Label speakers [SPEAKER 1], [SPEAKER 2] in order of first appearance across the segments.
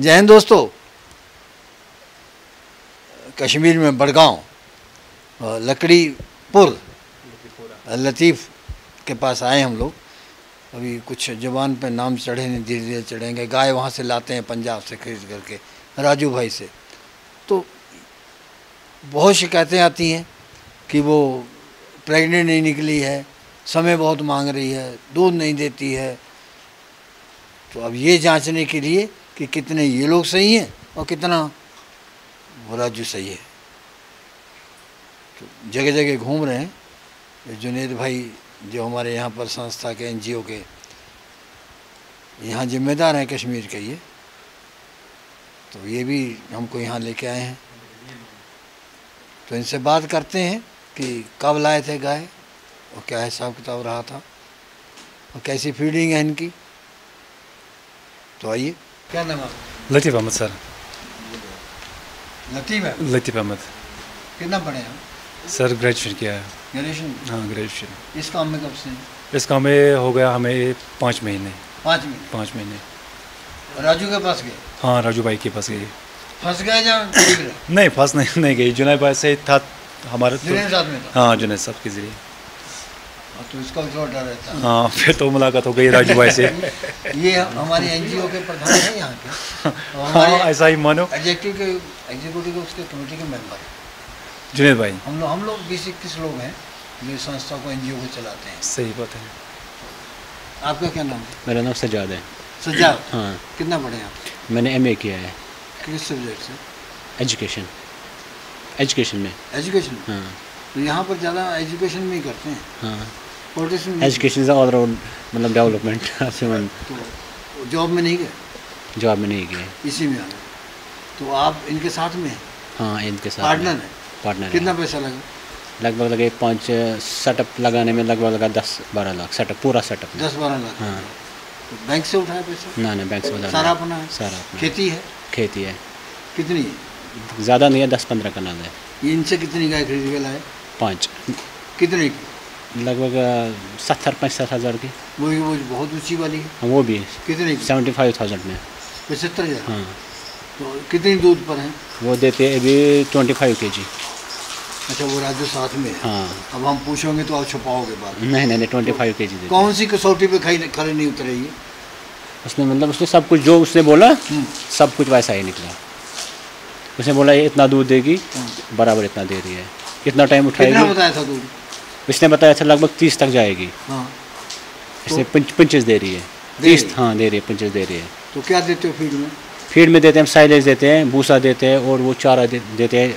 [SPEAKER 1] जय हिंद दोस्तों। कश्मीर में बड़गांव लकड़ीपुर लतीफ़ के पास आए हम लोग। अभी कुछ ज़ुबान पे नाम चढ़े नहीं, धीरे धीरे चढ़ेंगे। गाय वहाँ से लाते हैं पंजाब से खरीद करके, राजू भाई से। तो बहुत शिकायतें आती हैं कि वो प्रेग्नेंट नहीं निकली है, समय बहुत मांग रही है, दूध नहीं देती है। तो अब ये जांचने के लिए कि कितने ये लोग सही हैं और कितना वो राजू सही है, तो जगह जगह घूम रहे हैं। जुनेद भाई जो हमारे यहाँ पर संस्था के NGO के यहाँ जिम्मेदार हैं कश्मीर के, ये तो ये भी हमको यहाँ लेके आए हैं। तो इनसे बात करते हैं कि कब लाए थे गाय और क्या हिसाब किताब रहा था और कैसी फीडिंग है इनकी। तो आइए। क्या नाम है?
[SPEAKER 2] लतीफ़ अहमद सर।
[SPEAKER 1] लतीफ़
[SPEAKER 2] अहमद।
[SPEAKER 1] कितना पढ़े हैं
[SPEAKER 2] सर? ग्रेजुएशन किया है।
[SPEAKER 1] ग्रेजुएशन?
[SPEAKER 2] हाँ, ग्रेजुएशन।
[SPEAKER 1] इस काम में कब से?
[SPEAKER 2] इस काम में हो गया हमें 5 महीने।
[SPEAKER 1] 5
[SPEAKER 2] महीने।
[SPEAKER 1] राजू के पास गए?
[SPEAKER 2] हाँ, राजू भाई के पास गए।
[SPEAKER 1] फंस गए जहाँ?
[SPEAKER 2] नहीं, फंस नहीं गई। जुनैद भाई से था हमारे।
[SPEAKER 1] जुनैद साथ में था?
[SPEAKER 2] हाँ, जुनैद साहब के जरिए।
[SPEAKER 1] तो इसका थोड़ा डर रहता है।
[SPEAKER 2] हाँ, फिर तो मुलाकात हो गई राजू भाई से।
[SPEAKER 1] ये हमारे NGO के प्रधान हैं यहाँ के।
[SPEAKER 2] हाँ, ऐसा ही मानो।
[SPEAKER 1] एग्जीक्यूटिव उसके कमेटी के मेंबर
[SPEAKER 2] जुनैद भाई।
[SPEAKER 1] हम लोग 20-21 लोग हैं जो संस्था को NGO को चलाते हैं।
[SPEAKER 2] सही बात है।
[SPEAKER 1] आपका क्या नाम है?
[SPEAKER 3] मेरा नाम सज्जाद है।
[SPEAKER 1] सज्जाद?
[SPEAKER 3] हाँ।
[SPEAKER 1] कितना पढ़े हैं आप?
[SPEAKER 3] मैंने MA किया है।
[SPEAKER 1] किस सब्जेक्ट से?
[SPEAKER 3] एजुकेशन में।
[SPEAKER 1] एजुकेशन?
[SPEAKER 3] हाँ।
[SPEAKER 1] तो यहाँ पर ज़्यादा एजुकेशन में ही करते हैं?
[SPEAKER 3] हाँ।
[SPEAKER 1] पॉलिटिशियन?
[SPEAKER 3] एजुकेशन ऑल राउंड, मतलब डेवलपमेंट।
[SPEAKER 1] तो जॉब में नहीं गए?
[SPEAKER 3] जॉब में नहीं गए,
[SPEAKER 1] इसी में आ गए। तो आप इनके साथ में हैं?
[SPEAKER 3] हाँ, इनके साथ
[SPEAKER 1] पार्टनर है?
[SPEAKER 3] पार्टनर।
[SPEAKER 1] कितना पैसा लगा?
[SPEAKER 3] लगभग लगे 5 सेटअप लगाने में लगभग लगा 10-12 लाख। सेटअप, पूरा सेटअप
[SPEAKER 1] 10-12 लाख?
[SPEAKER 3] हाँ।
[SPEAKER 1] तो बैंक से उठाया पैसा?
[SPEAKER 3] ना बैंक से
[SPEAKER 1] सारा अपना है?
[SPEAKER 3] सारा अपना।
[SPEAKER 1] खेती है?
[SPEAKER 3] खेती है।
[SPEAKER 1] कितनी है?
[SPEAKER 3] ज़्यादा नहीं है, 10-15 कनाल है।
[SPEAKER 1] ये इनसे कितनी गाय खरीद के लाए?
[SPEAKER 3] 5।
[SPEAKER 1] कितने की?
[SPEAKER 3] लगभग 70-75 हज़ार की।
[SPEAKER 1] वो बहुत ऊंची वाली है?
[SPEAKER 3] हाँ, वो भी।
[SPEAKER 1] कितने की?
[SPEAKER 3] 75,000 में।
[SPEAKER 1] 75,000?
[SPEAKER 3] हाँ।
[SPEAKER 1] तो कितनी दूध पर है?
[SPEAKER 3] वो देते हैं अभी 25 kg।
[SPEAKER 1] अच्छा, वो राजू साथ में है?
[SPEAKER 3] हाँ।
[SPEAKER 1] अब हम पूछोगे तो आप छुपाओगे बात?
[SPEAKER 3] नहीं, 25 kg देते।
[SPEAKER 1] कौन सी कसौटी पे खड़े नहीं उतरेगी?
[SPEAKER 3] उसने मतलब उसने सब कुछ जो उसने बोला सब कुछ वैसा ही निकला। उसने बोला ये इतना दूध देगी, बराबर इतना दे रही है। इतना टाइम उठाएगी।
[SPEAKER 1] कितना बताया था दूध?
[SPEAKER 3] उसने बताया था लगभग 30 तक जाएगी।
[SPEAKER 1] हाँ।
[SPEAKER 3] इसने 25 दे रही है। 30, हाँ, दे रही है, 25 दे रही है।
[SPEAKER 1] तो क्या देते हो फीड में?
[SPEAKER 3] फीड में देते हैं, साइलेज देते हैं, भूसा देते हैं और वो चारा देते हैं।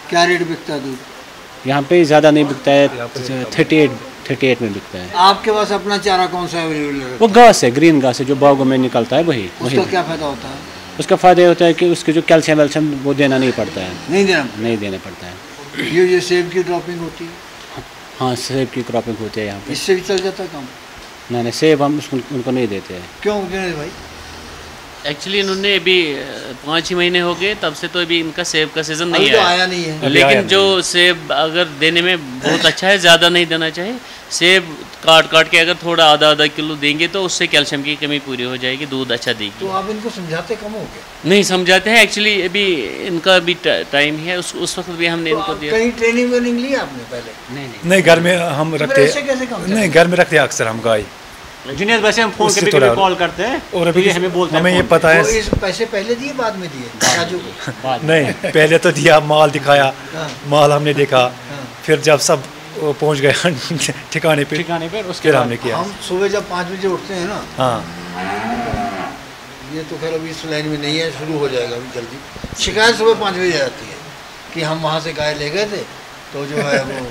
[SPEAKER 1] क्या रेट बिकता है दूध
[SPEAKER 3] यहाँ पे? ज़्यादा नहीं बिकता है, 38 में बिकता है।
[SPEAKER 1] आपके पास अपना चारा कौन सा अवेलेबल है?
[SPEAKER 3] वो घास है, ग्रीन घास है जो बागों में निकलता है, वही।
[SPEAKER 1] उसका क्या फ़ायदा होता है?
[SPEAKER 3] उसका फ़ायदा होता है कि उसके जो कैल्शियम वेल्शियम वो देना नहीं पड़ता है।
[SPEAKER 1] नहीं देना
[SPEAKER 3] पड़ता है।
[SPEAKER 1] ये सेब की ड्रॉपिंग होती है?
[SPEAKER 3] हाँ, सेब की क्रॉपिंग होती है यहाँ पे।
[SPEAKER 1] इससे भी चल जाता है काम?
[SPEAKER 3] नहीं, सेब हम उनको नहीं देते हैं।
[SPEAKER 1] क्यों जुनैद भाई?
[SPEAKER 4] एक्चुअली इन्होंने अभी 5 ही महीने हो गए, तब से तो अभी इनका सेब का सीज़न नहीं
[SPEAKER 1] तो आया नहीं है।
[SPEAKER 4] लेकिन जो सेब अगर देने में बहुत अच्छा है, ज़्यादा नहीं देना चाहिए। सेब काट के अगर थोड़ा आधा किलो देंगे तो उससे कैल्शियम की कमी पूरी हो जाएगी, दूध अच्छा देगी।
[SPEAKER 1] तो आप इनको समझाते कम हो गए?
[SPEAKER 4] नहीं समझाते हैं, एक्चुअली अभी इनका भी टाइम है। उस वक्त भी हमने इनको दिया।
[SPEAKER 1] कहीं ट्रेनिंग वेनिंग ली आपने पहले?
[SPEAKER 2] नहीं, घर में हम रखते। नहीं, घर में रखते अक्सर हम गाय।
[SPEAKER 3] जुनैद वैसे हम फोन पे कॉल करते हैं
[SPEAKER 2] और अभी
[SPEAKER 3] हमें बोलते हैं,
[SPEAKER 2] हमें ये पता है।
[SPEAKER 1] तो इस पैसे पहले दिए बाद में दिए राजू को?
[SPEAKER 2] नहीं, पहले तो दिया, माल दिखाया, माल हमने देखा, फिर जब सब पहुंच गए ठिकाने पे उसके फिर हमने किया।
[SPEAKER 1] हम सुबह जब 5 बजे उठते हैं ना।
[SPEAKER 2] हाँ।
[SPEAKER 1] ये तो खैर अभी इस लाइन में नहीं है, शुरू हो जाएगा अभी जल्दी। शिकायत सुबह 5 बजे आती है कि हम वहाँ से गाय ले गए थे तो जो है वो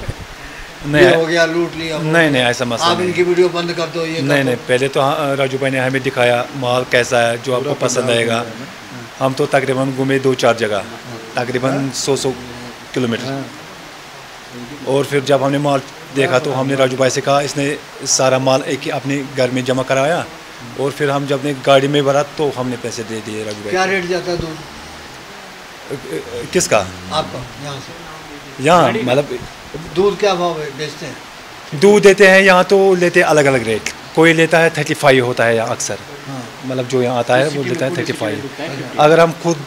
[SPEAKER 1] नहीं हो गया, लूट लिया।
[SPEAKER 2] नहीं, ऐसा मसला
[SPEAKER 1] आप इनकी वीडियो बंद कर दो। ये
[SPEAKER 2] नहीं, पहले तो राजू भाई ने हमें दिखाया माल कैसा है, जो आपको पसंद आएगा। हम तो तकरीबन घूमे 2-4 जगह, तकरीबन 100 किलोमीटर। और फिर जब हमने माल देखा तो हमने राजू भाई से कहा, इसने सारा माल एक अपने घर में जमा कराया और फिर हम जब ने गाड़ी में भरा तो हमने पैसे दे दिए राजू भाई।
[SPEAKER 1] क्या रेट जाता है दूध?
[SPEAKER 2] किसका?
[SPEAKER 1] आपका? यहाँ से
[SPEAKER 2] यहाँ मतलब
[SPEAKER 1] दूध क्या भाव बेचते हैं?
[SPEAKER 2] दूध देते हैं यहाँ तो लेते हैं अलग अलग रेट। कोई लेता है 35 होता है यहाँ अक्सर।
[SPEAKER 1] हाँ।
[SPEAKER 2] मतलब जो यहाँ आता है वो देता है 35। अगर हम खुद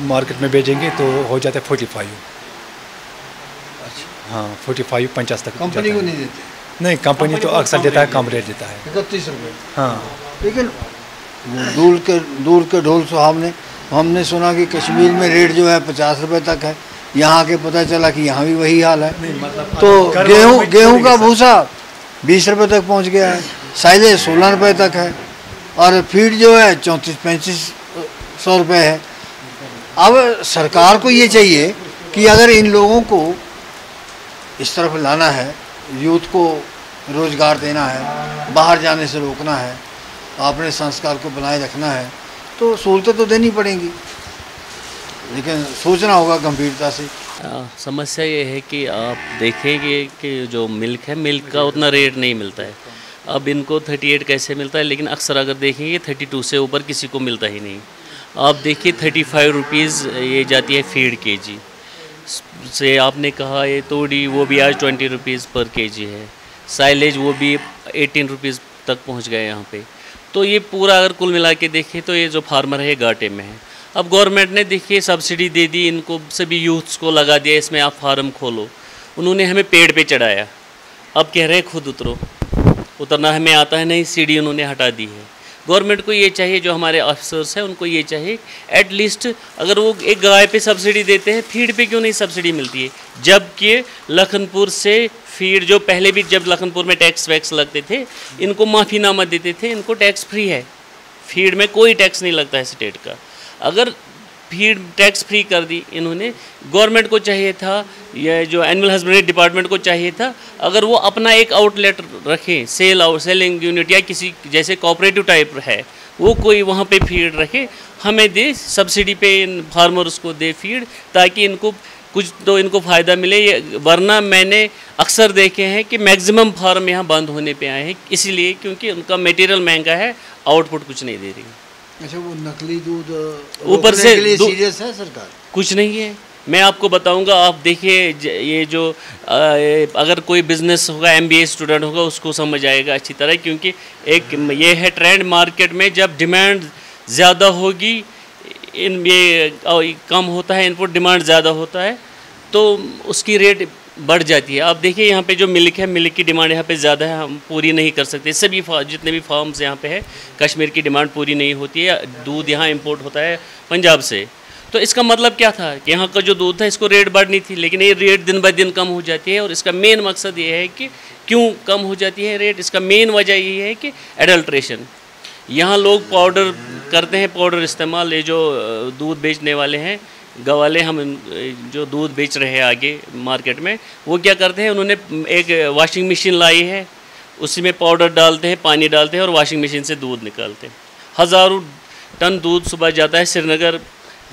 [SPEAKER 2] मार्केट में बेचेंगे तो हो जाता है 45। हाँ 45 50 तक।
[SPEAKER 1] कंपनी को नहीं देते?
[SPEAKER 2] नहीं, कंपनी तो अक्सर देता है, कम रेट देता है,
[SPEAKER 1] 31 रुपये।
[SPEAKER 2] हाँ।
[SPEAKER 1] लेकिन दूर के ढोल सुहाव ने हमने सुना कि कश्मीर में रेट जो है 50 रुपये तक है, यहाँ के पता चला कि यहाँ भी वही हाल है। तो गेहूँ का भूसा 20 रुपये तक पहुँच गया है, साइलेज 16 रुपये तक है, और फीड जो है 34-35 रुपये है। अब सरकार को ये चाहिए कि अगर इन लोगों को इस तरफ लाना है, यूथ को रोज़गार देना है, बाहर जाने से रोकना है, अपने संस्कार को बनाए रखना है, तो सहूलतें तो देनी पड़ेंगी, लेकिन सोचना होगा गंभीरता से।
[SPEAKER 4] समस्या ये है कि आप देखेंगे कि जो मिल्क है, मिल्क का उतना रेट नहीं मिलता है। अब इनको 38 कैसे मिलता है, लेकिन अक्सर अगर देखेंगे 32 से ऊपर किसी को मिलता ही नहीं। आप देखिए 35 रुपीज़ ये जाती है फीड केजी से। आपने कहा ये तोड़ी, वो भी आज 20 रुपीज़ पर केजी है। साइलेज वो भी 18 रुपीज़ तक पहुंच गए यहाँ पे। तो ये पूरा अगर कुल मिला के देखें तो ये जो फार्मर है घाटे में है। अब गवर्नमेंट ने देखिए सब्सिडी दे दी, इनको सभी यूथ्स को लगा दिया इसमें आप फार्म खोलो। उन्होंने हमें पेड़ पे चढ़ाया, अब कह रहे हैं खुद उतरो। उतरना हमें आता है नहीं, सीढ़ी उन्होंने हटा दी है। गवर्नमेंट को ये चाहिए, जो हमारे ऑफिसर्स हैं उनको ये चाहिए एटलीस्ट अगर वो एक गाय पे सब्सिडी देते हैं, फीड पे क्यों नहीं सब्सिडी मिलती है? जबकि लखनपुर से फीड जो पहले भी जब लखनपुर में टैक्स वैक्स लगते थे, इनको माफ़ीनामा देते थे, इनको टैक्स फ्री है। फीड में कोई टैक्स नहीं लगता है स्टेट का। अगर फीड टैक्स फ्री कर दी इन्होंने, गवर्नमेंट को चाहिए था, यह जो एनिमल हस्बेंड्री डिपार्टमेंट को चाहिए था, अगर वो अपना एक आउटलेट रखें, सेलिंग यूनिट या किसी जैसे कोऑपरेटिव टाइप है, वो कोई वहाँ पे फीड रखे, हमें दे सब्सिडी पे, इन फार्मर्स को दे फीड, ताकि इनको कुछ तो इनको फ़ायदा मिले। वरना मैंने अक्सर देखे हैं कि मैक्सिमम फार्म यहाँ बंद होने पे आए हैं, इसीलिए क्योंकि उनका मटेरियल महंगा है, आउटपुट कुछ नहीं दे रही।
[SPEAKER 1] अच्छा, वो नकली दूध
[SPEAKER 4] ऊपर से
[SPEAKER 1] सीरियस है सरकार?
[SPEAKER 4] कुछ नहीं है, मैं आपको बताऊंगा। आप देखिए ये जो अगर कोई बिज़नेस होगा, MBA स्टूडेंट होगा, उसको समझ आएगा अच्छी तरह, क्योंकि एक ये है ट्रेंड मार्केट में, जब डिमांड ज़्यादा होगी, ये कम होता है इनपुट, डिमांड ज़्यादा होता है तो उसकी रेट बढ़ जाती है। आप देखिए यहाँ पे जो मिल्क है, मिल्क की डिमांड यहाँ पे ज़्यादा है, हम पूरी नहीं कर सकते। सभी जितने भी फार्म्स यहाँ पे है, कश्मीर की डिमांड पूरी नहीं होती है। दूध यहाँ इंपोर्ट होता है पंजाब से। तो इसका मतलब क्या था कि यहाँ का जो दूध था, इसको रेट बढ़नी थी, लेकिन ये रेट दिन ब दिन कम हो जाती है। और इसका मेन मकसद ये है कि क्यों कम हो जाती है रेट, इसका मेन वजह ये है कि एडल्ट्रेशन। यहाँ लोग पाउडर करते हैं, पाउडर इस्तेमाल। ये जो दूध बेचने वाले हैं, गवाले, हम जो दूध बेच रहे हैं आगे मार्केट में, वो क्या करते हैं, उन्होंने एक वॉशिंग मशीन लाई है, उसी में पाउडर डालते हैं, पानी डालते हैं और वॉशिंग मशीन से दूध निकालते हैं। हज़ारों टन दूध सुबह जाता है श्रीनगर,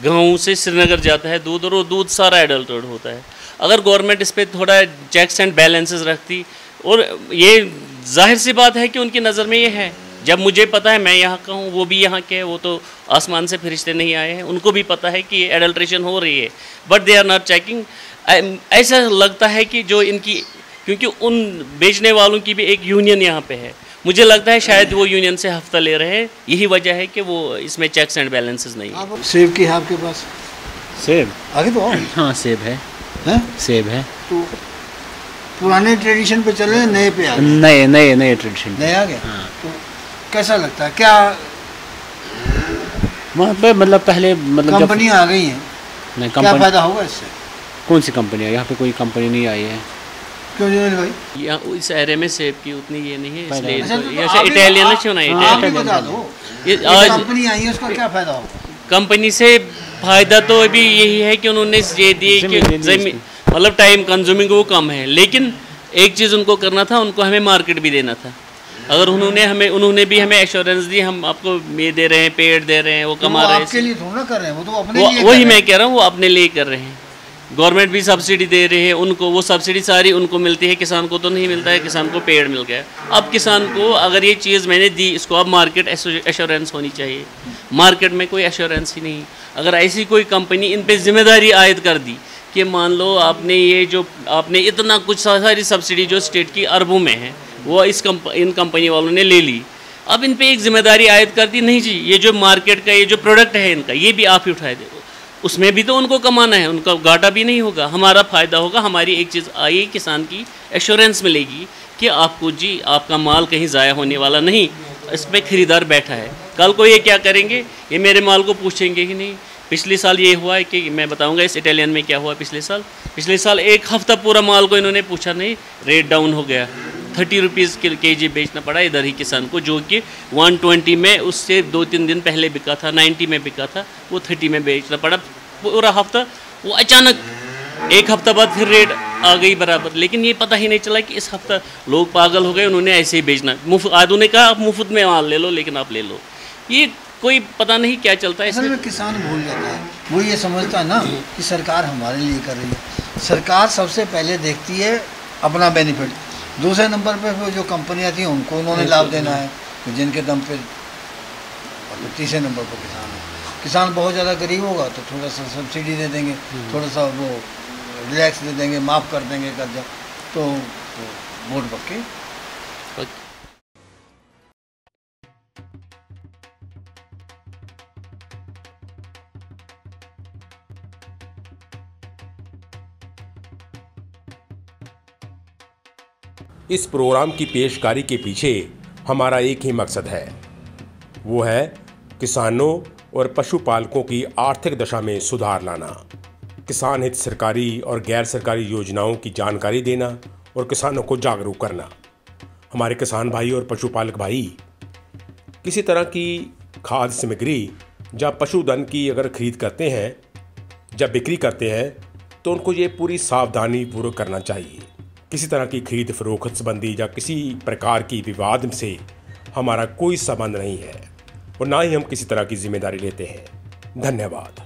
[SPEAKER 4] गाँव से श्रीनगर जाता है दूध, और वो दूध सारा एडल्ट्रेट होता है। अगर गवर्नमेंट इस पर थोड़ा चेक्स एंड बैलेंसेस रखती, और ये जाहिर सी बात है कि उनकी नज़र में ये है, जब मुझे पता है, मैं यहाँ का हूँ, वो भी यहाँ के हैं, वो तो आसमान से फरिश्ते नहीं आए हैं, उनको भी पता है कि एडल्ट्रेशन हो रही है, but they are not checking. ऐसा लगता है कि जो इनकी, क्योंकि उन बेचने वालों की भी एक यूनियन यहाँ पे है, मुझे लगता है शायद वो यूनियन से हफ्ता ले रहे हैं, यही वजह है कि वो इसमें चेक्स एंड बैलेंसेस नहीं है।
[SPEAKER 1] सेब की है आपके पास?
[SPEAKER 3] सेब
[SPEAKER 1] आगे तो
[SPEAKER 3] हाँ, सेब है, सेब है।
[SPEAKER 1] तो पुराने ट्रेडिशन पे चले, नए पे आ गए?
[SPEAKER 3] नए ट्रेडिशन
[SPEAKER 1] नए आ गए। तो कैसा लगता है, क्या
[SPEAKER 3] वहाँ पे मतलब पहले मतलब
[SPEAKER 1] कंपनी आ गई हैं,
[SPEAKER 3] नहीं,
[SPEAKER 1] क्या फ़ायदा होगा इससे?
[SPEAKER 3] कौन सी कंपनी है? यहाँ पे कोई कंपनी नहीं आई है।
[SPEAKER 1] क्यों नहीं भाई?
[SPEAKER 4] यहाँ इस एरिया में सेब की उतनी ये नहीं है, इसलिए
[SPEAKER 1] अच्छा,
[SPEAKER 4] ये इटालियन है, क्यों ना
[SPEAKER 1] इटालियन बता दो।
[SPEAKER 4] ये
[SPEAKER 1] आज कंपनी आई है, उसका क्या फ़ायदा होगा?
[SPEAKER 4] कंपनी से फ़ायदा तो अभी यही है कि उन्होंने ये दिए कि ज़मीन, मतलब टाइम कंज्यूमिंग वो कम है, लेकिन एक चीज़ उनको करना था, उनको हमें मार्केट भी देना था। अगर उन्होंने भी हमें एश्योरेंस दी, हम आपको ये दे रहे हैं, पेड़ दे रहे हैं, वो कमा रहे हैं,
[SPEAKER 1] आपके लिए थोड़ा कर रहे हैं, वो तो अपने लिए
[SPEAKER 4] वही मैं कह रहा हूँ, वो अपने लिए कर रहे हैं। गवर्नमेंट भी सब्सिडी दे रही है उनको, वो सब्सिडी सारी उनको मिलती है, किसान को तो नहीं मिलता है, किसान को पेड़ मिल गया। अब किसान को अगर ये चीज़ मैंने दी, इसको अब मार्केट एश्योरेंस होनी चाहिए। मार्केट में कोई एश्योरेंस ही नहीं। अगर ऐसी कोई कंपनी इन पर जिम्मेदारी आयद कर दी कि मान लो आपने इतना कुछ सारी सब्सिडी जो स्टेट की अरबों में है, वो इन कंपनी वालों ने ले ली, अब इन पे एक जिम्मेदारी आयद कर दी, नहीं जी ये जो मार्केट का ये जो प्रोडक्ट है इनका ये भी आप ही उठाए दे, उसमें भी तो उनको कमाना है, उनका घाटा भी नहीं होगा, हमारा फ़ायदा होगा। हमारी एक चीज़ आई किसान की एश्योरेंस मिलेगी कि आपको जी आपका माल कहीं ज़ाया होने वाला नहीं, इस पर ख़रीदार बैठा है। कल को ये क्या करेंगे, ये मेरे माल को पूछेंगे ही नहीं। पिछले साल ये हुआ है कि मैं बताऊंगा इस इटालियन में क्या हुआ पिछले साल एक हफ़्ता पूरा माल को इन्होंने पूछा नहीं, रेट डाउन हो गया, 30 रुपीज़ kg बेचना पड़ा इधर ही किसान को, जो कि 120 में उससे 2-3 दिन पहले बिका था, 90 में बिका था, वो 30 में बेचना पड़ा पूरा हफ्ता। वो अचानक एक हफ्ता बाद फिर रेट आ गई बराबर, लेकिन ये पता ही नहीं चला कि इस हफ्ता लोग पागल हो गए, उन्होंने ऐसे ही बेचना मुफ्त, आदू ने कहा आप मुफ्त में माल ले लो, लेकिन आप ले लो, ये कोई पता नहीं क्या चलता है।
[SPEAKER 1] असल में किसान भूल जाता है, वो ये समझता है ना कि सरकार हमारे लिए कर रही है। सरकार सबसे पहले देखती है अपना बेनिफिट, दूसरे नंबर पे फिर जो कंपनियां थी उनको उन्होंने लाभ देना है, जिनके दम पे, और तीसरे नंबर पर किसान है। किसान बहुत ज़्यादा गरीब होगा तो थोड़ा सा सब्सिडी दे देंगे, थोड़ा सा वो रिलैक्स दे देंगे, माफ़ कर देंगे कर्जा, तो वोट पक्के।
[SPEAKER 5] इस प्रोग्राम की पेशकारी के पीछे हमारा एक ही मकसद है, वो है किसानों और पशुपालकों की आर्थिक दशा में सुधार लाना, किसान हित सरकारी और गैर सरकारी योजनाओं की जानकारी देना और किसानों को जागरूक करना। हमारे किसान भाई और पशुपालक भाई किसी तरह की खाद्य सामग्री या पशुधन की अगर खरीद करते हैं, जब बिक्री करते हैं, तो उनको ये पूरी सावधानी पूर्वक करना चाहिए। किसी तरह की खरीद फरोख्त संबंधी या किसी प्रकार की विवाद से हमारा कोई संबंध नहीं है और ना ही हम किसी तरह की जिम्मेदारी लेते हैं। धन्यवाद।